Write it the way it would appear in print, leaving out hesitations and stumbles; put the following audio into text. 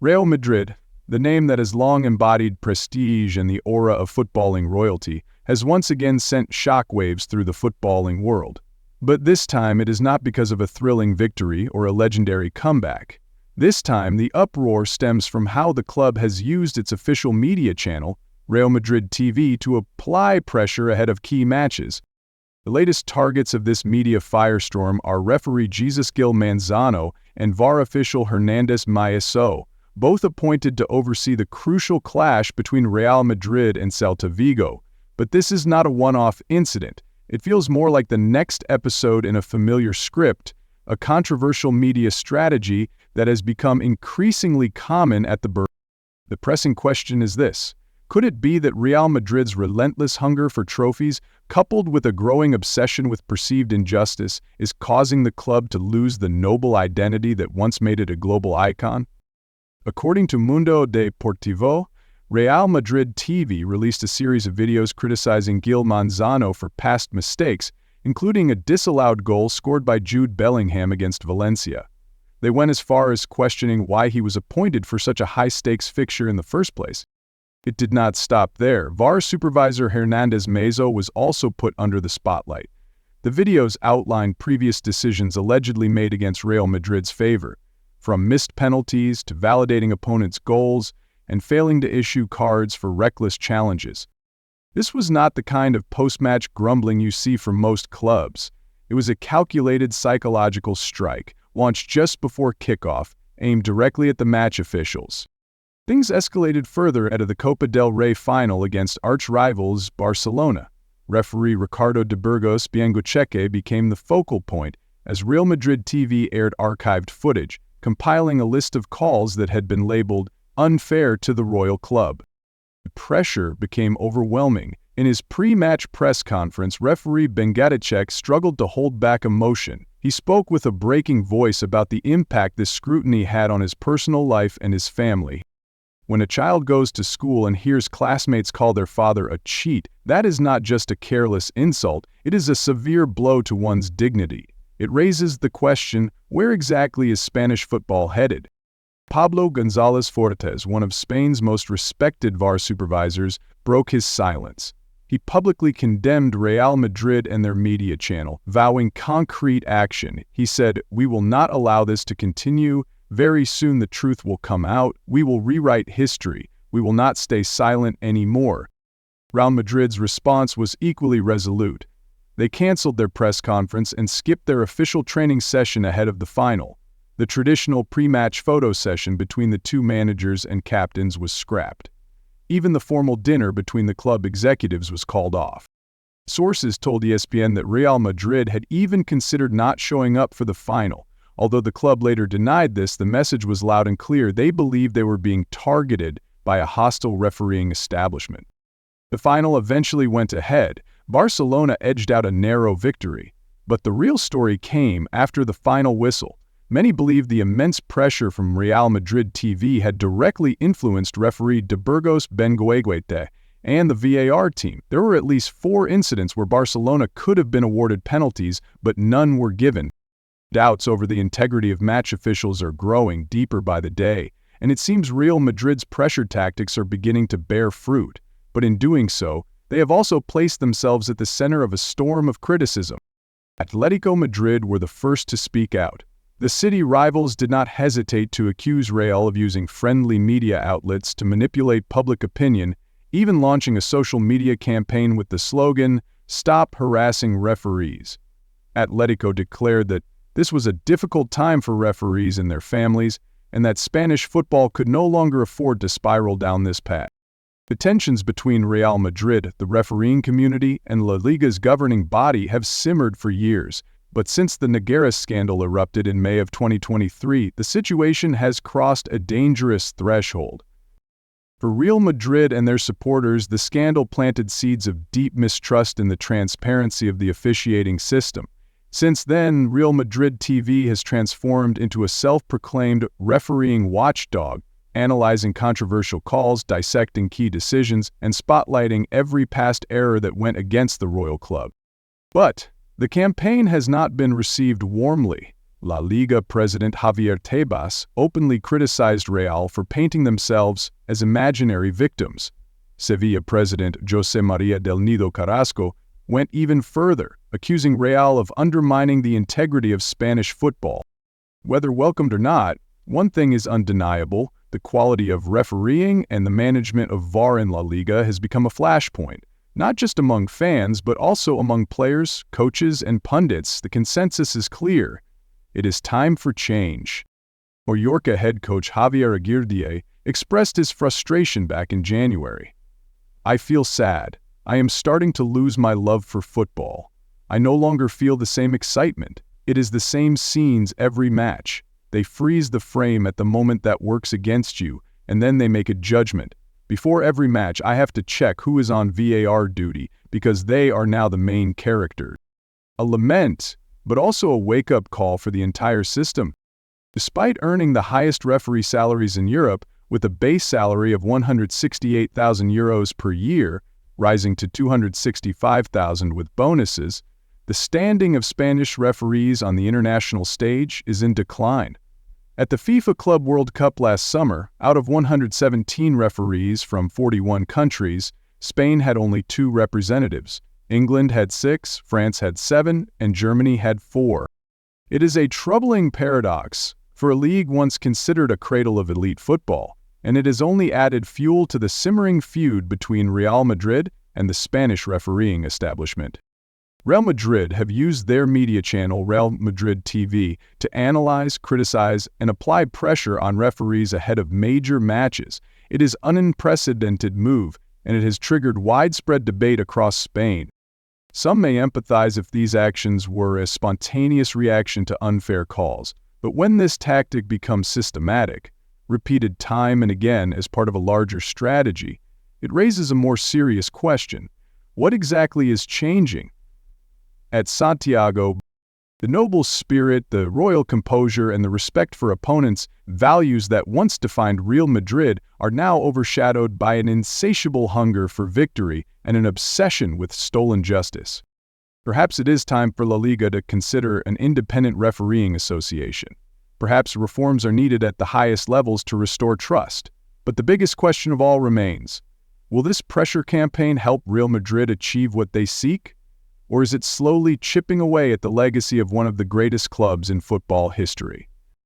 Real Madrid, the name that has long embodied prestige and the aura of footballing royalty, has once again sent shockwaves through the footballing world. But this time it is not because of a thrilling victory or a legendary comeback. This time the uproar stems from how the club has used its official media channel, Real Madrid TV, to apply pressure ahead of key matches. The latest targets of this media firestorm are referee Jesus Gil Manzano and VAR official Hernandez Maeso, both appointed to oversee the crucial clash between Real Madrid and Celta Vigo. But this is not a one-off incident. It feels more like the next episode in a familiar script, a controversial media strategy that has become increasingly common at the Bernabeu. The pressing question is this: could it be that Real Madrid's relentless hunger for trophies, coupled with a growing obsession with perceived injustice, is causing the club to lose the noble identity that once made it a global icon? According to Mundo Deportivo, Real Madrid TV released a series of videos criticizing Gil Manzano for past mistakes, including a disallowed goal scored by Jude Bellingham against Valencia. They went as far as questioning why he was appointed for such a high-stakes fixture in the first place. It did not stop there. VAR supervisor Hernandez Maeso was also put under the spotlight. The videos outlined previous decisions allegedly made against Real Madrid's favor, from missed penalties to validating opponents' goals and failing to issue cards for reckless challenges. This was not the kind of post-match grumbling you see from most clubs. It was a calculated psychological strike, launched just before kickoff, aimed directly at the match officials. Things escalated further ahead of the Copa del Rey final against arch-rivals Barcelona. Referee Ricardo de Burgos Biengocheque became the focal point as Real Madrid TV aired archived footage, compiling a list of calls that had been labeled unfair to the Royal Club. The pressure became overwhelming. In his pre-match press conference, referee Biengocheque struggled to hold back emotion. He spoke with a breaking voice about the impact this scrutiny had on his personal life and his family. When a child goes to school and hears classmates call their father a cheat, that is not just a careless insult, it is a severe blow to one's dignity. It raises the question, where exactly is Spanish football headed? Pablo González Fortes, one of Spain's most respected VAR supervisors, broke his silence. He publicly condemned Real Madrid and their media channel, vowing concrete action. He said, "We will not allow this to continue. Very soon the truth will come out. We will rewrite history. We will not stay silent anymore." Real Madrid's response was equally resolute. They canceled their press conference and skipped their official training session ahead of the final. The traditional pre-match photo session between the two managers and captains was scrapped. Even the formal dinner between the club executives was called off. Sources told ESPN that Real Madrid had even considered not showing up for the final. Although the club later denied this, the message was loud and clear. They believed they were being targeted by a hostile refereeing establishment. The final eventually went ahead. Barcelona edged out a narrow victory. But the real story came after the final whistle. Many believed the immense pressure from Real Madrid TV had directly influenced referee de Burgos Biengocheque and the VAR team. There were at least 4 incidents where Barcelona could have been awarded penalties, but none were given. Doubts over the integrity of match officials are growing deeper by the day, and it seems Real Madrid's pressure tactics are beginning to bear fruit. But in doing so, they have also placed themselves at the center of a storm of criticism. Atletico Madrid were the first to speak out. The city rivals did not hesitate to accuse Real of using friendly media outlets to manipulate public opinion, even launching a social media campaign with the slogan, "Stop harassing referees." Atletico declared that this was a difficult time for referees and their families, and that Spanish football could no longer afford to spiral down this path. The tensions between Real Madrid, the refereeing community, and La Liga's governing body have simmered for years. But since the Nogueira scandal erupted in May of 2023, the situation has crossed a dangerous threshold. For Real Madrid and their supporters, the scandal planted seeds of deep mistrust in the transparency of the officiating system. Since then, Real Madrid TV has transformed into a self-proclaimed refereeing watchdog, analyzing controversial calls, dissecting key decisions, and spotlighting every past error that went against the Royal Club. But the campaign has not been received warmly. La Liga president Javier Tebas openly criticized Real for painting themselves as imaginary victims. Sevilla president José María del Nido Carrasco went even further, accusing Real of undermining the integrity of Spanish football. Whether welcomed or not, one thing is undeniable: the quality of refereeing and the management of VAR in La Liga has become a flashpoint. Not just among fans, but also among players, coaches, and pundits. The consensus is clear. It is time for change. Mallorca head coach Javier Aguirre expressed his frustration back in January. "I feel sad. I am starting to lose my love for football. I no longer feel the same excitement. It is the same scenes every match. They freeze the frame at the moment that works against you, and then they make a judgment. Before every match, I have to check who is on VAR duty because they are now the main characters." A lament, but also a wake-up call for the entire system. Despite earning the highest referee salaries in Europe, with a base salary of €168,000 per year, rising to €265,000 with bonuses, the standing of Spanish referees on the international stage is in decline. At the FIFA Club World Cup last summer, out of 117 referees from 41 countries, Spain had only 2 representatives. England had 6, France had 7, and Germany had 4. It is a troubling paradox for a league once considered a cradle of elite football, and it has only added fuel to the simmering feud between Real Madrid and the Spanish refereeing establishment. Real Madrid have used their media channel Real Madrid TV to analyze, criticize, and apply pressure on referees ahead of major matches. It is an unprecedented move, and it has triggered widespread debate across Spain. Some may empathize if these actions were a spontaneous reaction to unfair calls, but when this tactic becomes systematic, repeated time and again as part of a larger strategy, it raises a more serious question. What exactly is changing? At Santiago, the noble spirit, the royal composure, and the respect for opponents, values that once defined Real Madrid, are now overshadowed by an insatiable hunger for victory and an obsession with stolen justice. Perhaps it is time for La Liga to consider an independent refereeing association. Perhaps reforms are needed at the highest levels to restore trust. But the biggest question of all remains: will this pressure campaign help Real Madrid achieve what they seek? Or is it slowly chipping away at the legacy of one of the greatest clubs in football history?